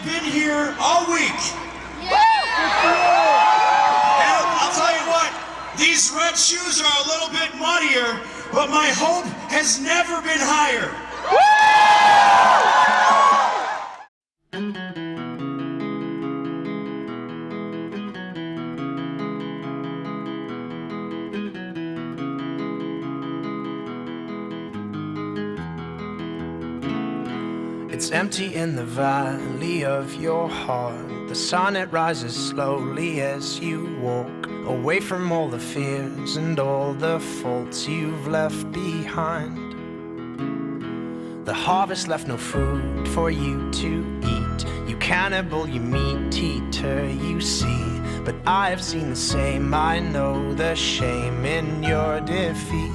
been here all week. And I'll tell you what, these red shoes are a little bit muddier, but my hope has never been higher. It's empty in the valley of your heart. The sun, it rises slowly as you walk away from all the fears and all the faults you've left behind. The harvest left no food for you to eat. You cannibal, you meat eater, you see. But I have seen the same, I know the shame in your defeat.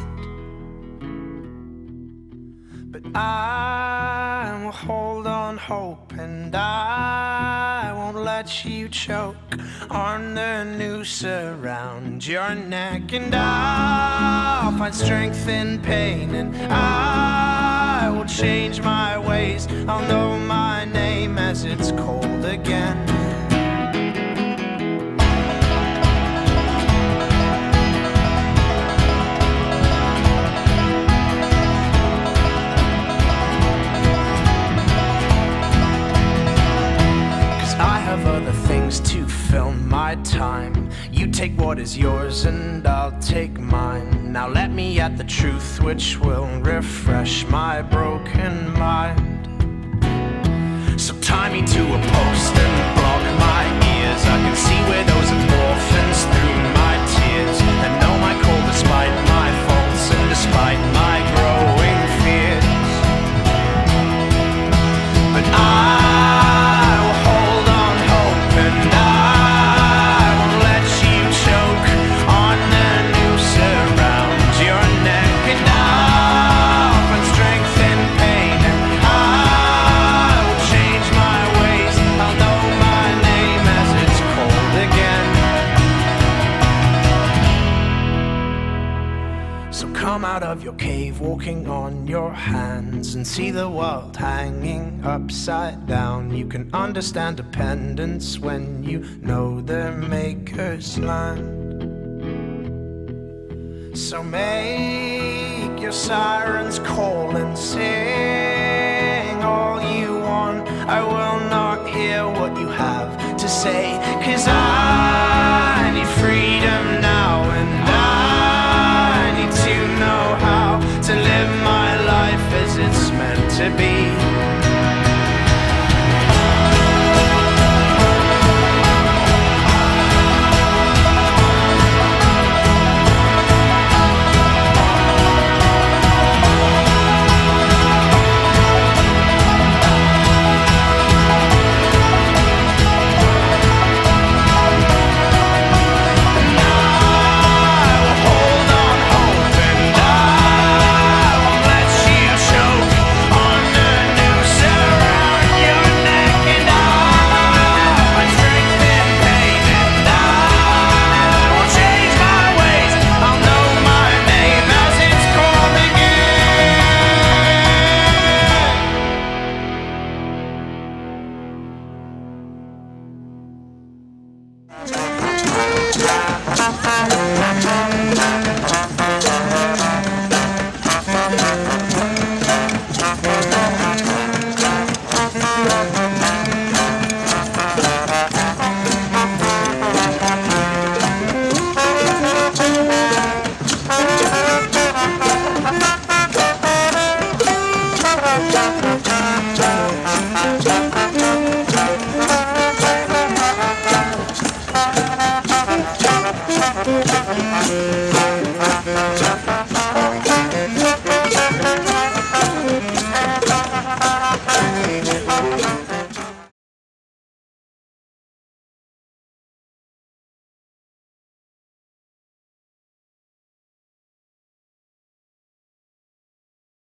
But I will hold on hope, and I won't let you choke on the noose around your neck. And I'll find strength in pain, and I will change my ways. I'll know my name as it's cold again. Other things to fill my time. You take what is yours and I'll take mine. Now let me at the truth which will refresh my broken mind. So tie me to a post and block my ears. I can see where those orphans through my tears, and know my call despite my faults and despite my growing fears. But I out of your cave, walking on your hands, and see the world hanging upside down. You can understand dependence when you know their maker's land. So make your sirens call and sing all you want. I will not hear what you have to say, 'cause I need freedom now, and I need to know how to live my life as it's meant to be.